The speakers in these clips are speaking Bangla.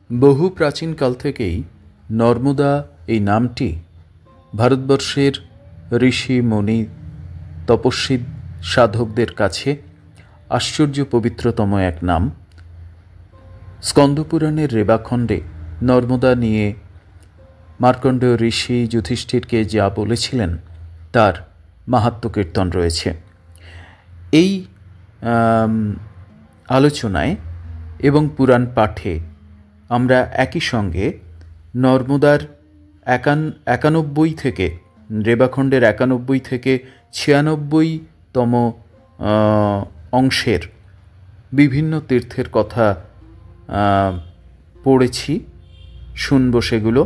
বহু প্রাচীনকাল থেকেই নর্মদা এই নামটি ভারতবর্ষের ঋষি মুনি তপস্বী সাধকদের কাছে আশ্চর্য পবিত্রতম এক নাম। স্কন্দপুরাণের রেবাখণ্ডে নর্মদা নিয়ে মার্কণ্ডেয় ঋষি যুধিষ্ঠিরকে যা বলেছিলেন তার মাহাত্ম্য কীর্তন রয়েছে। এই আলোচনায় এবং পুরাণ পাঠে আমরা একই সঙ্গে নর্মদার 91 থেকে রেবাখণ্ডের 91 থেকে 96তম অংশের বিভিন্ন তীর্থের কথা পড়েছি, শুনব সেগুলো।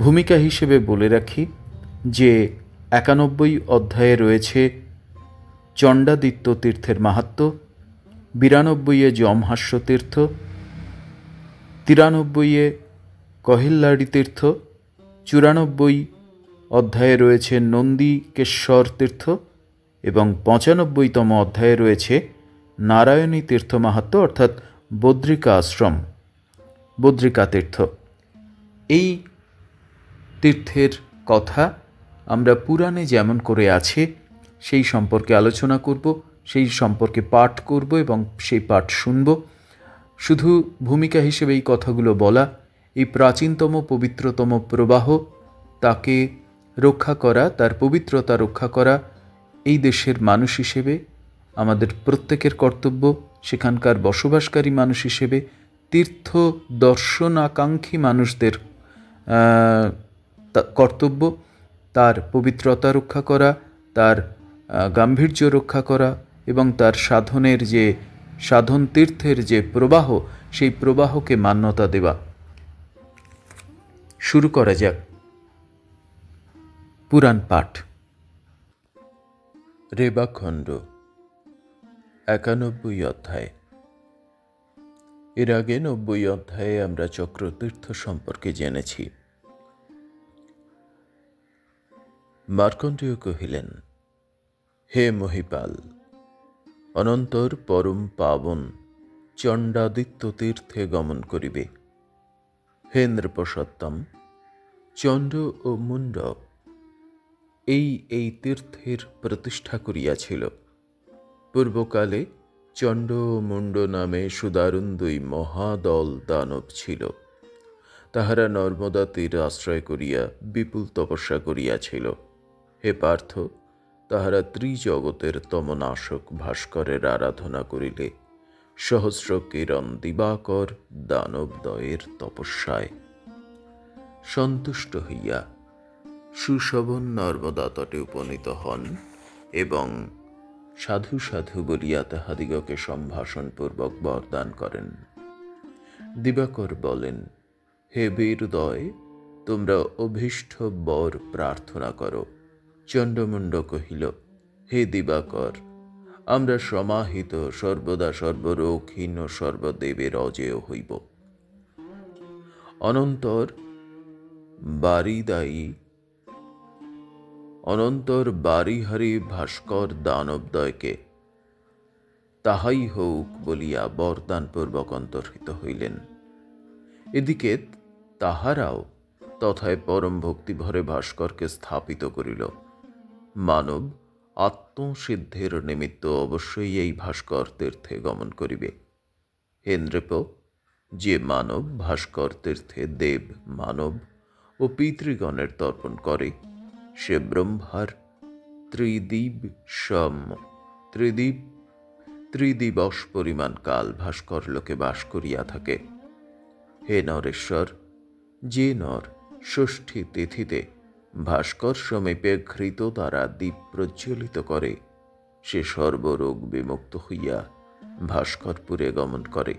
ভূমিকা হিসেবে বলে রাখি যে 91 অধ্যায়ে রয়েছে চণ্ডাদিত্য তীর্থের মাহাত্ম্য, 92 যমহাস্য তীর্থ, 93 কহিল্লাড়ি তীর্থ, 94 অধ্যায়ে রয়েছে নন্দিকেশ্বর তীর্থ এবং 95তম অধ্যায়ে রয়েছে নারায়ণী তীর্থ মাহাত্ম্য অর্থাৎ বদ্রিকা আশ্রম, বদ্রিকা তীর্থ। এই তীর্থের কথা আমরা পুরাণে যেমন করে আছে সেই সম্পর্কে আলোচনা করব, সেই সম্পর্কে পাঠ করব এবং সেই পাঠ শুনব। শুধু ভূমিকা হিসেবে এই কথাগুলো বলা, এই প্রাচীনতম পবিত্রতম প্রবাহ তাকে রক্ষা করা, তার পবিত্রতা রক্ষা করা এই দেশের মানুষ হিসেবে আমাদের প্রত্যেকের কর্তব্য। সেখানকার বসবাসকারী মানুষ হিসেবে তীর্থ দর্শন আকাঙ্ক্ষী মানুষদের কর্তব্য তার পবিত্রতা রক্ষা করা, তার গাম্ভীর্য রক্ষা করা এবং তার সাধনের যে সাধন তীর্থের যে প্রবাহ সেই প্রবাহকে মান্যতা দেওয়া। শুরু করা যাক পুরাণ পাঠ। রেবাখণ্ড 91 অধ্যায়। এর আগে 90 অধ্যায়ে আমরা চক্রতীর্থ সম্পর্কে জেনেছি। মার্কণ্ডেয় কহিলেন, হে মহিপাল, অনন্তর পরম পাবন চণ্ডাদিত্য তীর্থে গমন করিবে। হে নৃপসত্তম, চণ্ড ও মুণ্ড এই তীর্থের প্রতিষ্ঠা করিয়াছিল। পূর্বকালে চণ্ড ও মুণ্ড নামে সুদারুণ 2 মহাদল দানব ছিল। তাহারা নর্মদা তীর আশ্রয় করিয়া বিপুল তপস্যা করিয়াছিল। হে পার্থ, তাহারা ত্রিজগতের তমনাশক ভাস্করের আরাধনা করিলে সহস্র কিরণ দিবাকর দানবদ্বয়ের তপস্যায় সন্তুষ্ট হইয়া সুশোভন নর্মদা তটে উপনীত হন এবং সাধু সাধু বলিয়া তাহাদিগকে সম্ভাষণপূর্বক বরদান করেন। দিবাকর বলেন, হে বীরদয়, তোমরা অভীষ্ট বর প্রার্থনা করো। চণ্ডমুণ্ড কহিল, হে দিবাকর, আমরা সমাহিত সর্বদা সর্বরোগহীন ও সর্বদেবের অজেয় হইব। অনন্তর বারিহারি ভাস্কর দানবদ্বয়কে তাহাই হউক বলিয়া বরদানপূর্বক অন্তর্হিত হইলেন। এদিকে তাহারাও তথায় পরম ভক্তিভরে ভাস্করকে স্থাপিত করিল। মানব আত্মসিদ্ধির নিমিত্ত অবশ্যই এই ভাস্কর তীর্থে গমন করিবে। হে নৃপ, যে মানব ভাস্কর তীর্থে দেব, মানব ও পিতৃগণের তর্পণ করে সে ব্রহ্মার ত্রিদিবস পরিমাণ কাল ভাস্কর লোকে বাস করিয়া থাকে। হে নরেশ্বর, যে নর ষষ্ঠী তিথিতে ভাস্কর সমীপে ঘৃত দ্বারা দীপ প্রজ্বলিত করে সে সর্বরোগ বিমুক্ত হইয়া ভাস্করপুরে গমন করে।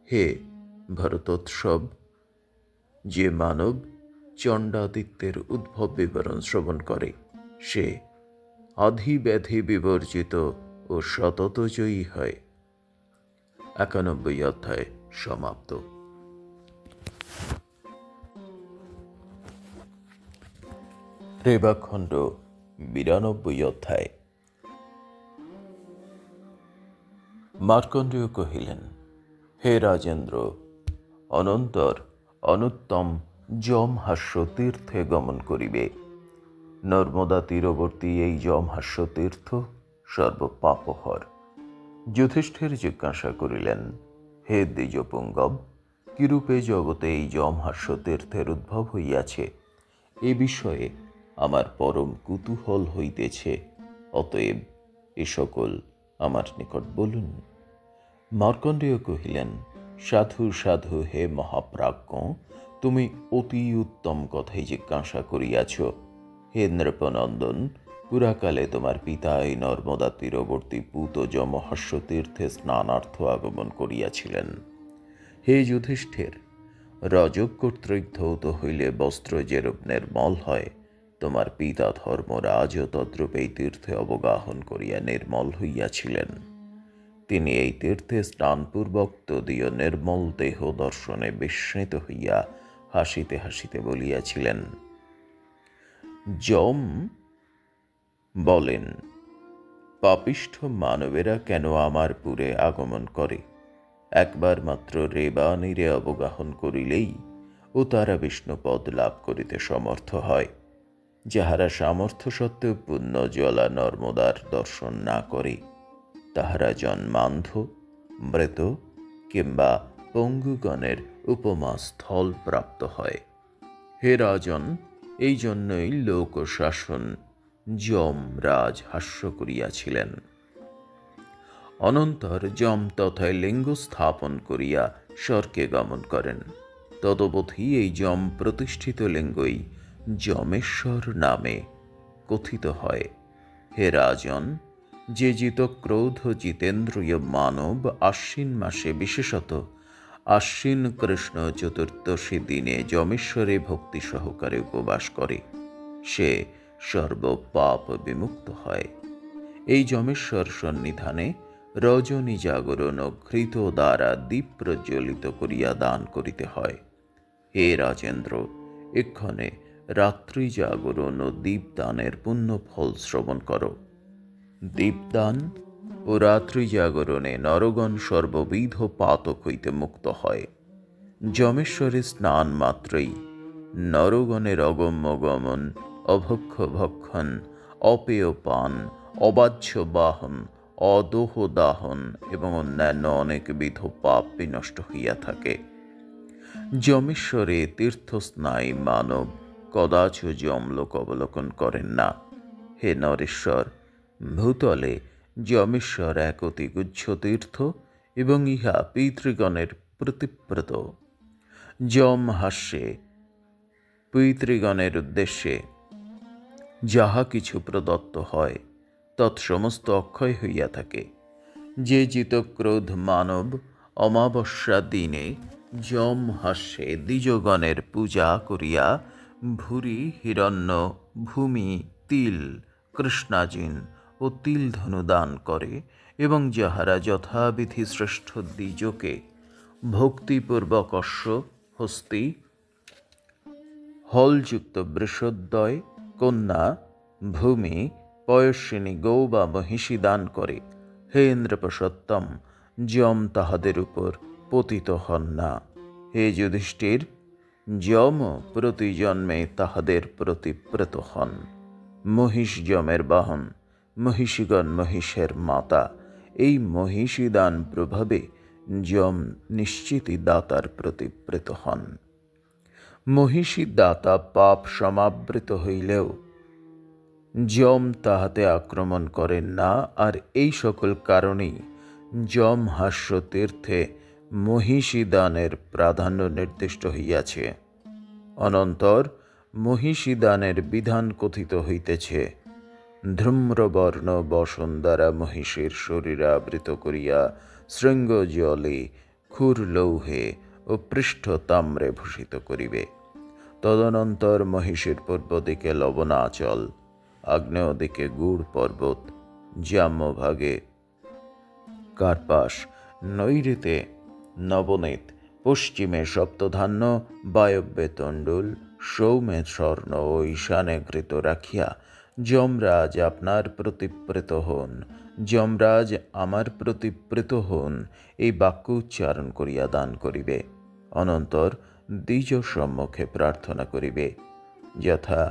হে ভরতোৎসব, যে মানব চণ্ডাদিত্যের উদ্ভব বিবরণ শ্রবণ করে সে আধি ব্যাধি বিবর্জিত ও সতত জয়ী হয়। 91 অধ্যায় সমাপ্ত। রেবাখণ্ড 92 অধ্যায়। মার্কণ্ডেয় কহিলেন, হে রাজেন্দ্র, অনন্তর অনুত্তম যমহাস্য তীর্থে গমন করিবে। নর্মদা তীরবর্তী এই যমহাস্য তীর্থ সর্বপাপহর। যুধিষ্ঠির জিজ্ঞাসা করিলেন, হে দ্বিজপুঙ্গব, কিরূপে জগতে এই যমহাস্য তীর্থের উদ্ভব হইয়াছে, এ বিষয়ে আমার পরম কুতূহল হইতেছে, অতএব এ সকল আমার নিকট বলুন। মার্কণ্ডেয় কহিলেন, সাধু সাধু হে মহাপ্রাজ্ঞ, তুমি অতি উত্তম কথাই জিজ্ঞাসা করিয়াছ। হে নৃপনন্দন, পুরাকালে তোমার পিতা এই নর্মদা তীরবর্তী পূত যমহাস্য তীর্থে স্নানার্থ আগমন করিয়াছিলেন। হে যুধিষ্ঠির, রজক কর্তৃক ধৌত হইলে বস্ত্র যেরূপ নির্মল হয়, তোমার পিতা ধর্মরাজও তদ্রূপ এই তীর্থে অবগাহন করিয়া নির্মল হইয়াছিলেন। তিনি এই তীর্থে স্নানপূর্বক তদীয় নির্মল দেহ দর্শনে বিস্মিত হইয়া হাসিতে হাসিতে বলিয়াছিলেন। যম বলেন, পাপিষ্ঠ মানবেরা কেন আমার পুরে আগমন করে? একবার মাত্র রেবা নীরে অবগাহন করিলেই ও তারা বিষ্ণুপদ লাভ করিতে সমর্থ হয়। যাহারা সামর্থ্য সত্ত্বেও পুণ্য জলা নর্মদার দর্শন না করে, তাহারা জন্মান্ধ, মৃত কিংবা পঙ্গুগণের উপমা স্থল প্রাপ্ত হয়। হে রাজন, এই জন্যই লোক শাসন যম রাজ হাস্য করিয়াছিলেন। অনন্তর যম তথায় লিঙ্গ স্থাপন করিয়া স্বর্গে গমন করেন। তদবধি এই যম প্রতিষ্ঠিত লিঙ্গই যমেশ্বর নামে কথিত হয়। হে রাজন, যে জিতক্রোধ জিতেন্দ্রিয় মানব আশ্বিন মাসে, বিশেষত আশ্বিন কৃষ্ণ চতুর্দশী দিনে যমেশ্বরে ভক্তি সহকারে উপবাস করে, সে সর্বপাপ বিমুক্ত হয়। এই যমেশ্বর সন্নিধানে রজনী জাগরণ ও ঘৃত দ্বারা দীপ প্রজ্বলিত করিয়া দান করিতে হয়। হে রাজেন্দ্র, এক্ষণে রাত্রি জাগরণ ও দীপদানের পুণ্য ফল শ্রবণ করো। দীপদান ও রাত্রি জাগরণে নরগণ সর্ববিধ পাতক হইতে মুক্ত হয়। যমেশ্বরে স্নান মাত্রই নরগণের অগম্য গমন, অভক্ষ ভক্ষণ, অপেয় পান, অবাহ্য বাহন, অদোহ দাহন এবং অন্যান্য অনেকবিধ পাপ বিনষ্ট হইয়া থাকে। যমেশ্বরে তীর্থস্নায়ী মানব কদাচ যমলোক অবলোকন করেন না। হে নরেশ্বর, ভূতলে যমেশ্বর এক অতি গুহ্য তীর্থ এবং ইহা পিতৃগণের প্রতিব্রত। যম হাস্যে পিতৃগণের উদ্দেশ্যে যাহা কিছু প্রদত্ত হয়, তৎসমস্ত অক্ষয় হইয়া থাকে। যে জিতক্রোধ মানব অমাবস্যা দিনে যম হাস্যে দ্বিজগণের পূজা করিয়া ভুরি, হিরণ্য, ভূমি, তিল, কৃষ্ণাজিন ও তিলধনু দান করে এবং যাহারা যথাবিধি শ্রেষ্ঠ দ্বিজকে ভক্তিপূর্বক অশ্ব, হস্তি, হলযুক্ত বৃষদ্বয়, কন্যা, ভূমি, পয়স্বিনী গৌ বা মহিষী দান করে, হে নৃপসত্তম, যম তাহাদের উপর পতিত হন না। হে যুধিষ্ঠির, যম প্রতি জন্মে তাহাদের প্রতি প্রেত হন। মহিষ যমের বাহন, মহিষীগণ মহিষের মাতা। এই মহিষী দান প্রভাবে যম নিশ্চিতই দাতার প্রতি প্রেত হন। মহিষী দাতা পাপ সমাবৃত হইলেও যম তাহাতে আক্রমণ করেন না, আর এই সকল কারণেই যম হাস্য তীর্থে মহিষী দানের প্রাধান্য নির্দিষ্ট হইয়াছে। অনন্তর মহিষী দানের বিধান কথিত হইতেছে। ধূম্রবর্ণ বসন দ্বারা মহিষীর শরীর আবৃত করিয়া শৃঙ্গ জলে, ক্ষুর লৌহে ও পৃষ্ঠ তাম্রে ভূষিত করিবে। তদনন্তর মহিষীর পূর্ব দিকে লবণাচল, আগ্নেয় দিকে গুড় পর্বত, জাম্যভাগে কার্পাস, নৈঋতে নবনীত, পশ্চিমে সপ্তধান্য, বায়ব্যে তণ্ডুল, সৌমে স্বর্ণ ও ঈশানে ঘৃত রাখিয়া যমরাজ আপনার প্রতি প্রেত হন, যমরাজ আমার প্রতি প্রেত হন, এই বাক্য উচ্চারণ করিয়া দান করিবে। অনন্তর দ্বিজ সম্মুখে প্রার্থনা করিবে, যথা: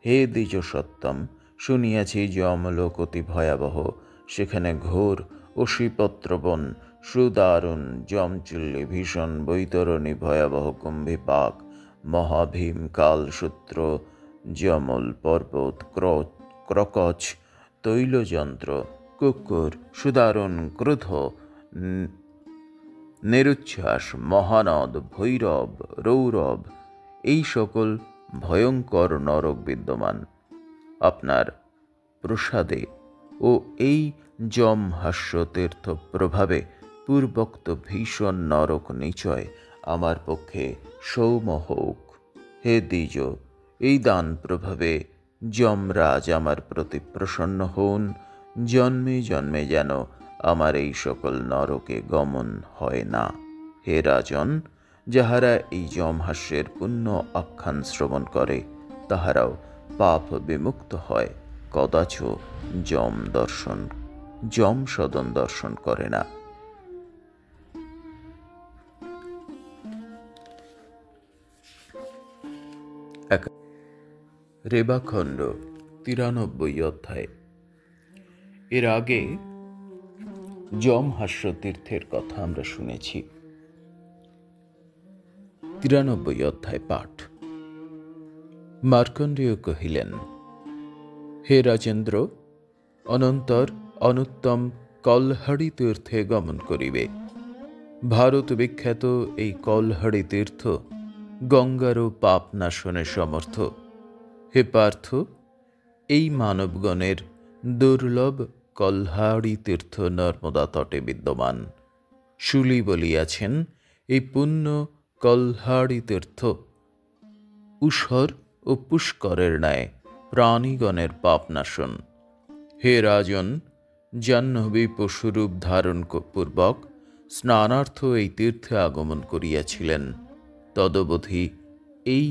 হে দ্বিজ সত্যম, শুনিয়াছি যমলোক অতি ভয়াবহ, সেখানে ঘোর অসিপত্রবন, সুদারুণ যমচুল্লি, ভীষণ বৈতরণী, ভয়াবহ কুম্ভীপাক, মহাভীম, কালসূত্র, যমল পর্বত, ক্রকচ, তৈলযন্ত্র, কুকুর, সুদারুণ ক্রোধ, নিরুচ্ছ্বাস, মহানদ, ভৈরব, রৌরব, এই সকল ভয়ঙ্কর নরক বিদ্যমান। আপনার প্রসাদে ও এই যমহাস্য তীর্থ প্রভাবে পূর্বোক্ত ভীষণ নরক নিচয় আমার পক্ষে সৌম হোক। হে দ্বিজ, এই দান প্রভাবে যমরাজ আমার প্রতি প্রসন্ন হন, জন্মে জন্মে যেন আমার এই সকল নরকে গমন হয় না। হে রাজন, যাহারা এই যমহাস্যের পুণ্য আখ্যান শ্রবণ করে, তাহারাও পাপ বিমুক্ত হয়, কদাচ যম সদন দর্শন করে না। রেবাখণ্ড 93 অধ্যায়। এর আগে যমহাস্য তীর্থের কথা আমরা শুনেছি। 93 অধ্যায় পাঠ। মার্কণ্ডেয় কহিলেন, হে রাজেন্দ্র, অনন্তর অনুত্তম কলহাড়ি তীর্থে গমন করিবে। ভারত বিখ্যাত এই কলহাড়ি তীর্থ গঙ্গারও পাপ নাশনে সমর্থ। হে পার্থ, এই মানবগণের দুর্লভ কলহাড়ি তীর্থ নর্মদা তটে বিদ্যমান। শুলি বলিয়াছেন, এই পুণ্য কলহাড়ি তীর্থ উষর ও পুষ্করের ন্যায় প্রাণীগণের পাপনাশন। হে রাজন, জাহ্নবী পশুরূপ ধারণ পূর্বক স্নানার্থ এই তীর্থে আগমন করিয়াছিলেন। তদবধি এই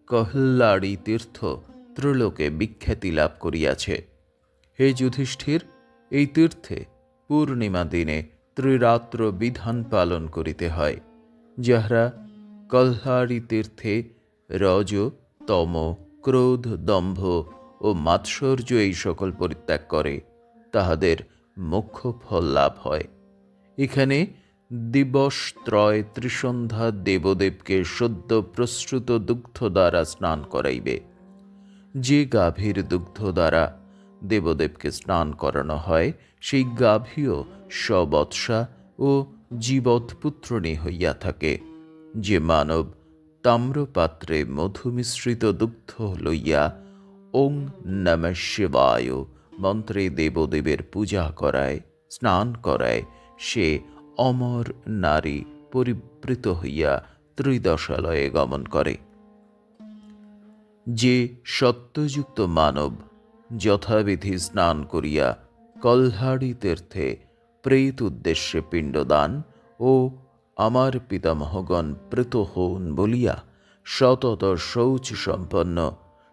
কল্লাড়ি তীর্থ ত্রিলোকে বিখ্যাতি লাভ করিয়াছে। হে যুধিষ্ঠির, এই তীর্থে পূর্ণিমা দিনে ত্রিরাত্র বিধান পালন করিতে হয়। যাহারা কল্লাড়ি তীর্থে রজ, তম, ক্রোধ, দম্ভ ও মাৎসর্য এই সকল পরিত্যাগ করে, তাহাদের মোক্ষ ফল লাভ হয়। এখানে দিবসত্রয় ত্রিসন্ধ্যা দেবদেবকে সদ্য প্রস্রুত দুগ্ধ দ্বারা স্নান করাইবে। যে গাভীর দুগ্ধ দ্বারা দেবদেবকে স্নান করানো হয়, সেই গাভীও সবৎসা ও জীবৎপুত্রণী হইয়া থাকে। যে মানব তাম্রপাত্রে মধুমিশ্রিত দুগ্ধ লইয়া ওং নমঃ শিবায় মন্ত্রে দেবদেবের পূজা করায়, স্নান করায়, সে অমর নারী পরিবৃত হইয়া ত্রিদশালয়ে গমন করে। যে সত্যযুক্ত মানব যথাবিধি স্নান করিয়া কল্হাড়ি তীর্থে প্রেত উদ্দেশ্যে পিণ্ডদান ও আমার পিতামহগণ প্রীত হন বলিয়া সতত শৌচ সম্পন্ন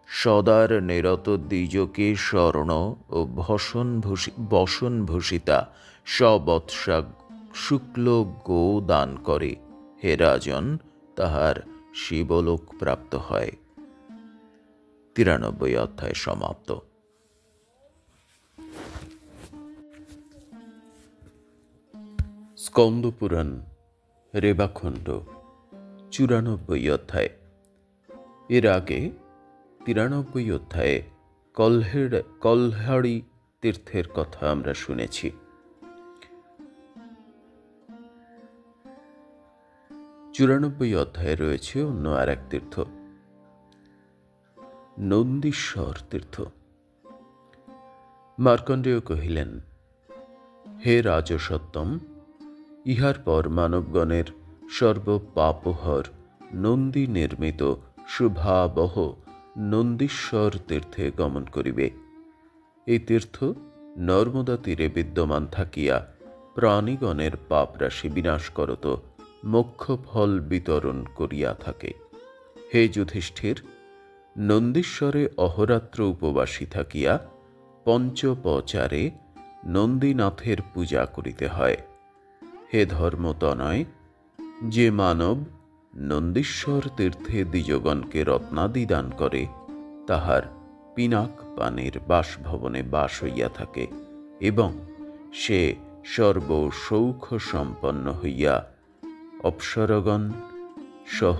সদার নিরত দ্বিজকে স্বর্ণ ও বসনভূষিতা সবৎসা শুক্ল গো দান করে, হে রাজন, তাহার শিবলোক প্রাপ্ত হয়। 93 অধ্যায় সমাপ্ত। স্কন্দপুরাণ রেবাখণ্ড 94 অধ্যায়। এর আগে 93 অধ্যায়ে কলহাড়ি তীর্থের কথা আমরা শুনেছি। 94 অধ্যায়ে রয়েছে অন্য আর এক তীর্থ, নন্দীশ্বর তীর্থ। মার্কণ্ডেয় কহিলেন, হে রাজসত্তম, ইহার পর মানবগণের সর্বপাপহর নন্দী নির্মিত শুভাবহ নন্দীশ্বর তীর্থে গমন করিবে। এই তীর্থ নর্মদা তীরে বিদ্যমান থাকিয়া প্রাণীগণের পাপরাশি বিনাশ করত মোক্ষ ফল বিতরণ করিয়া থাকে। হে যুধিষ্ঠির, নন্দীশ্বরে অহরাত্র উপবাসী থাকিয়া পঞ্চপচারে নন্দীনাথের পূজা করিতে হয়। হে ধর্মতনয়, যে মানব নন্দীশ্বর তীর্থে দ্বিজগণকে রত্নাদি দান করে, তাহার পিনাক পানের বাসভবনে বাস হইয়া থাকে এবং সে সর্বসৌখ সম্পন্ন হইয়া অপ্সরগণ সহ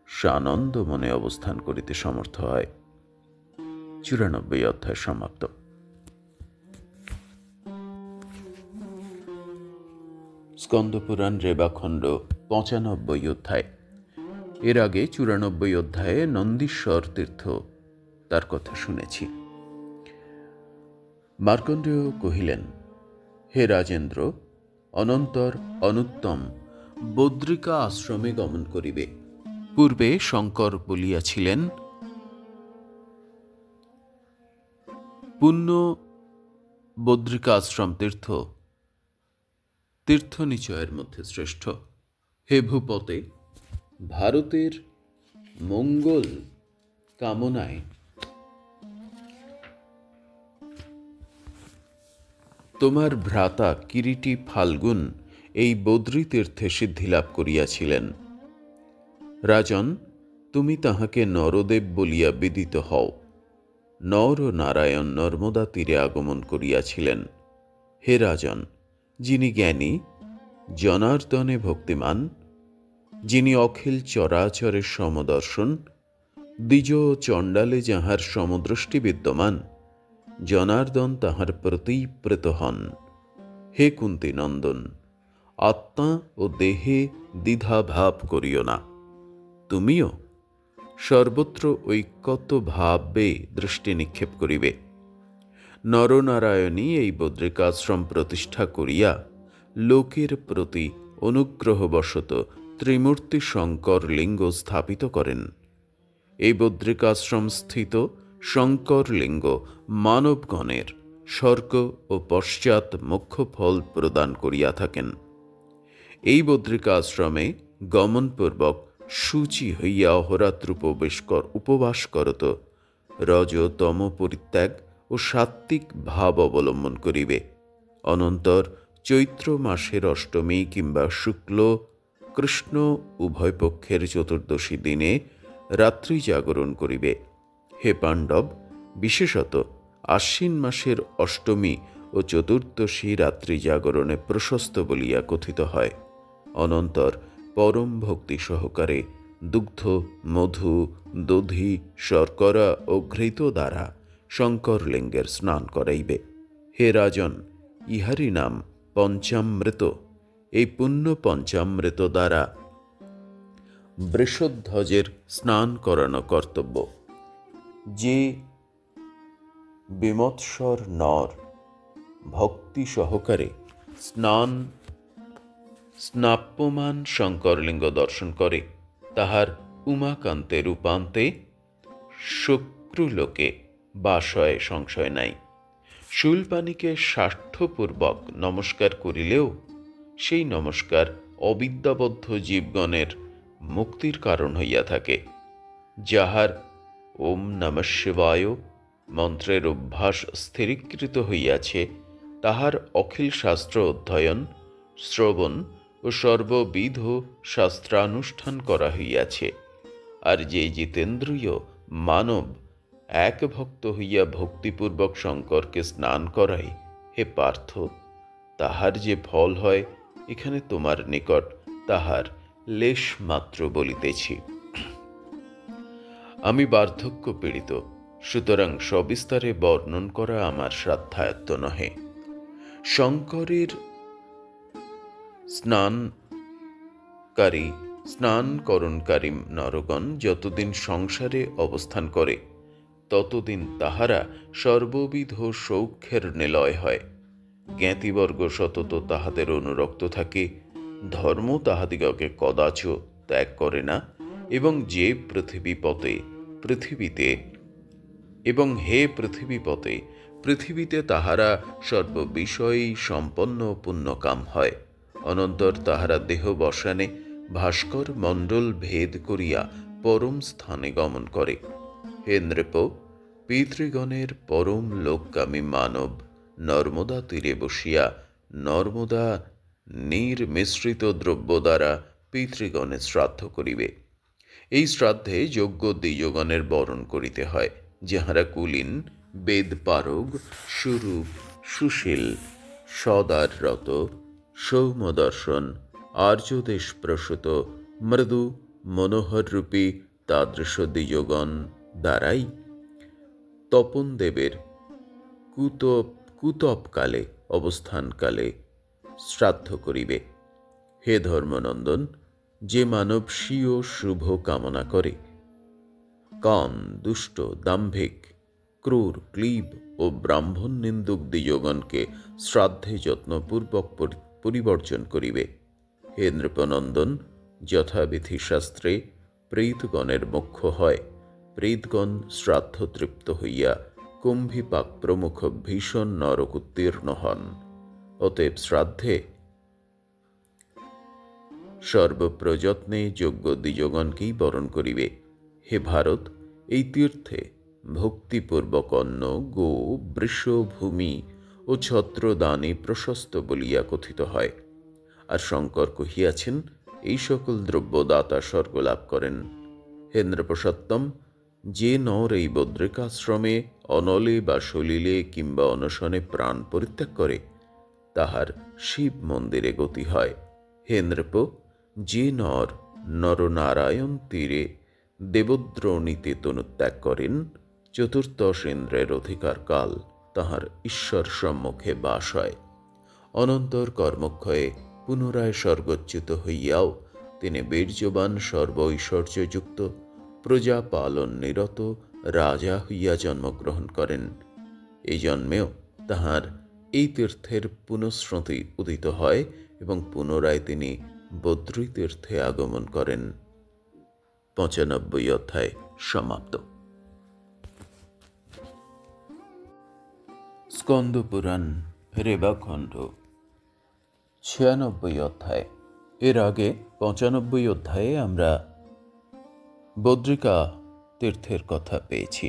সানন্দ মনে অবস্থান করিতে সমর্থ হয়। 94 অধ্যায় সমাপ্ত। স্কন্দপুরাণ রেবাখণ্ড 95 অধ্যায়। এর আগে 94 অধ্যায়ে নন্দীশ্বর তীর্থ তার কথা শুনেছি। মার্কণ্ডেয় কহিলেন, হে রাজেন্দ্র, অনন্তর অনুত্তম বদ্রিকা আশ্রমে গমন করিবে। পূর্বে শঙ্কর বলিয়াছিলেন, পুণ্য বদ্রিকা আশ্রম তীর্থ তীর্থনিচয়ের মধ্যে শ্রেষ্ঠ। হে ভূপতে, ভারতের মঙ্গল কামনায় তোমার ভ্রাতা কিরীটি ফাল্গুন এই বদ্রী তীর্থে সিদ্ধিলাভ করিয়াছিলেন। রাজন, তুমি তাহাকে নরদেব বলিয়া বিদিত হও। নর ও নারায়ণ নর্মদা তীরে আগমন করিয়াছিলেন। হে রাজন, যিনি জ্ঞানী, জনার্দনে ভক্তিমান, যিনি অখিল চরাচরের সমদর্শন, দ্বিজ ও চণ্ডালে যাহার সমদৃষ্টি বিদ্যমান, জনার্দন তাহার প্রতি প্রীত হন। হে কুন্তী নন্দন, আত্মা ও দেহে দ্বিধা ভাব করিও না। তুমিও সর্বত্র ঐক্যত ভাবে দৃষ্টি নিক্ষেপ করিবে। নরনারায়ণী এই বদ্রিকাশ্রম প্রতিষ্ঠা করিয়া লোকের প্রতি অনুগ্রহবশত ত্রিমূর্তি শঙ্কর লিঙ্গ স্থাপিত করেন। এই বদ্রিকাশ্রম স্থিত শঙ্কর লিঙ্গ মানবগণের স্বর্গ ও পশ্চাৎ মোক্ষ ফল প্রদান করিয়া থাকেন। এই বদ্রিকাশ্রমে গমনপূর্বক শুচি হইয়া অহরাত্র উপবাস করত, রজ তম পরিত্যাগ ও সাত্ত্বিক ভাব অবলম্বন করিবে। অনন্তর চৈত্র মাসের অষ্টমী কিংবা শুক্ল কৃষ্ণ উভয় পক্ষের চতুর্দশী দিনে রাত্রি জাগরণ করিবে। হে পাণ্ডব, বিশেষত আশ্বিন মাসের অষ্টমী ও চতুর্দশী রাত্রি জাগরণে প্রশস্ত বলিয়া কথিত হয়। অনন্তর পরম ভক্তি সহকারে দুগ্ধ, মধু, দধি, শর্করা ও ঘৃত দ্বারা শঙ্করলিঙ্গের স্নান করাইবে। হে রাজন, ইহারই নাম পঞ্চামৃত। এই পুণ্য পঞ্চামৃত দ্বারা বৃষধ্বজের স্নান করানো কর্তব্য। যে বিমৎসর নর ভক্তি সহকারে স্নাপ্যমান শঙ্করলিঙ্গ দর্শন করে, তাহার উমাকান্তে রূপান্তে শুক্রলোকে বাস হয়, সংশয় নাই। শূলপাণিকে স্বার্থপূর্বক নমস্কার করিলেও সেই নমস্কার অবিদ্যাবদ্ধ জীবগণের মুক্তির কারণ হইয়া থাকে। যাহার ওম নমঃ শিবায় মন্ত্রের অভ্যাস স্থিরীকৃত হইয়াছে, তাহার অখিল শাস্ত্র অধ্যয়ন, শ্রবণ ও সর্ববিধ শাস্ত্রানুষ্ঠান করা হইয়াছে। আর যে জিতেন্দ্রিয় মানব এক ভক্ত হইয়া ভক্তিপূর্বক শঙ্করকে স্নান করায়, হে পার্থ, তাহার যে ফল হয়, এখানে তোমার নিকট তাহার লেশ মাত্র বলিতেছি। আমি বার্ধক্য পীড়িত, সুতরাং সবিস্তারে বর্ণন করা আমার শ্রাদ্ধায়ত্ত নহে। শঙ্করের স্নানকরণকারী নরগণ যতদিন সংসারে অবস্থান করে, ততদিন তাহারা সর্ববিধ সৌখ্যের নিলয় হয়। জ্ঞাতিবর্গ সতত তাহাদের অনুরক্ত থাকে, ধর্ম তাহাদিগকে কদাচ ত্যাগ করে না, এবং যে পৃথিবীতে তাহারা সর্ববিষয়েই সম্পন্ন পুণ্যকাম হয়। অনন্তর তাহারা দেহ বসানে ভাস্কর মণ্ডল ভেদ করিয়া পরম স্থানে গমন করে। হে নৃপ, পিতৃগণের পরম লোকগামী মানব নর্মদা তীরে বসিয়া নর্মদা নীর মিশ্রিত দ্রব্য দ্বারা পিতৃগণের শ্রাদ্ধ করিবে। এই শ্রাদ্ধে যোগ্য দ্বিজগণের বরণ করিতে হয়, যাহারা কুলীন, বেদ পারগ, সুরূপ, সুশীল, সদাররত, সৌম্যদর্শন, আর্যদেশ প্রসূত, মৃদু মনোহররূপী তাদৃশ দ্বিজগণ দ্বারাই তপন দেবের কুতপকালে অবস্থানকালে শ্রাদ্ধ করিবে। হে ধর্মনন্দন, যে মানব স্বীয় শুভ কামনা করে, কাম, দুষ্ট, দাম্ভিক, ক্রূর, ক্লীব ও ব্রাহ্মণ নিন্দুক দ্বিজগণকে শ্রাদ্ধে যত্নপূর্বক পরিবর্জন করিবে। হে নৃপনন্দন, যথাবিধি শাস্ত্রে প্রেতগণের মোক্ষ হয়। প্রেতগণ শ্রাদ্ধ তৃপ্ত হইয়া কুম্ভীপাক প্রমুখ ভীষণ নরক উত্তীর্ণ হন। অতএব শ্রাদ্ধে সর্বপ্রযত্নে যোগ্য দ্বিজগণকেই বরণ করিবে। হে ভারত, এই তীর্থে ভক্তিপূর্বক অন্ন, গো, বৃষ, ভূমি ও ছত্রদানে প্রশস্ত বলিয়া কথিত হয়। আর শঙ্কর কহিয়াছেন, এই সকল দ্রব্য দাতা স্বর্গ লাভ করেন। হে নৃপসত্তম, যে নর এই বদ্রিকাশ্রমে অনলে বা সলিলে কিংবা অনশনে প্রাণ পরিত্যাগ করে, তাহার শিব মন্দিরে গতি হয়। হে নৃপ, যে নর নরনারায়ণ তীরে দেবদ্রোণীতে তনুত্যাগ করেন, চতুর্দশ ইন্দ্রের অধিকার কাল তাহার ঈশ্বর সম্মুখে বাস হয়। অনন্তর কর্মক্ষয়ে পুনরায় স্বর্গচ্যুত হইয়াও তিনি বীর্যবান, সর্ব ঐশ্বর্যযুক্ত, প্রজা পালন নিরত রাজা হইয়া জন্মগ্রহণ করেন। এই জন্মেও তাহার এই তীর্থের পুনঃস্মৃতি উদিত হয় এবং পুনরায় তিনি বদ্রী তীর্থে আগমন করেন। ৯৫ অধ্যায় সমাপ্ত। স্কন্দ পুরাণ রেবাখণ্ড ৯৬ অধ্যায়। এর আগে ৯৫ অধ্যায়ে আমরা বদ্রিকা তীর্থের কথা পেয়েছি।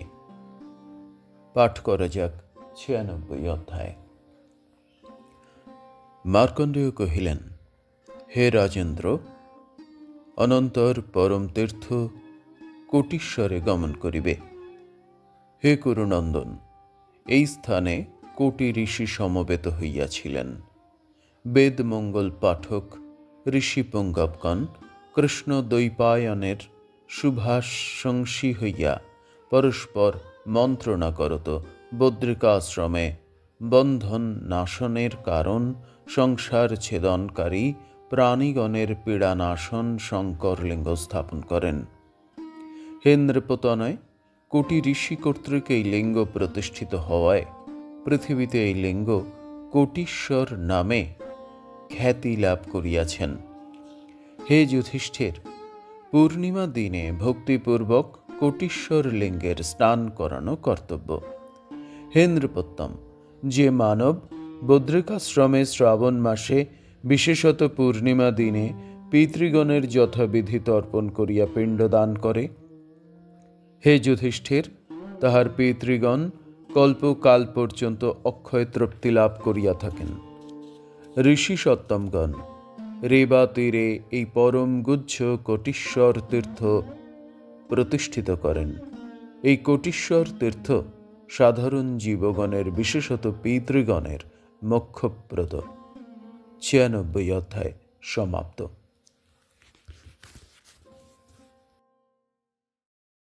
পাঠ করা যাক ৯৬ অধ্যায়। মার্কণ্ডেয় কহিলেন, হে রাজেন্দ্র, অনন্তর পরম তীর্থ কোটিশ্বরে গমন করিবে। হে কুরুনন্দন, এই স্থানে কোটি ঋষি সমবেত হইয়াছিলেন। বেদমঙ্গল পাঠক ঋষিপুঙ্গবগণ কৃষ্ণ দ্বৈপায়নের শুভাশংসী হইয়া পরস্পর মন্ত্রণা করত বদ্রিকাশ্রমে বন্ধন নাশনের কারণ সংসার ছেদনকারী প্রাণীগণের পীড়ানাশন শঙ্করলিঙ্গ স্থাপন করেন। হে নৃপতনয়, কোটি ঋষি কর্তৃক এই লিঙ্গ প্রতিষ্ঠিত হওয়ায় পৃথিবীতে এই লিঙ্গ কোটিশ্বর নামে খ্যাতি লাভ করিয়াছেন। হে যুধিষ্ঠির, পূর্ণিমা দিনে ভক্তিপূর্বক কোটিশ্বর লিঙ্গের স্নান করানো কর্তব্য। হে নৃপোত্তম, যে মানব বদ্রিকাশ্রমে শ্রাবণ মাসে বিশেষত পূর্ণিমা দিনে পিতৃগণের যথাবিধি তর্পণ করিয়া পিণ্ডদান করে, হে যুধিষ্ঠির, তাহার পিতৃগণ কল্পকাল পর্যন্ত অক্ষয় তৃপ্তি লাভ করিয়া থাকেন। ঋষি সত্তমগণ রেবা তীরে এই পরম গুহ্য কোটিশ্বর তীর্থ প্রতিষ্ঠিত করেন। এই কোটিশ্বর তীর্থ সাধারণ জীবগণের, বিশেষত পিতৃগণের মোক্ষপ্রদ। ৯৬ অধ্যায় সমাপ্ত।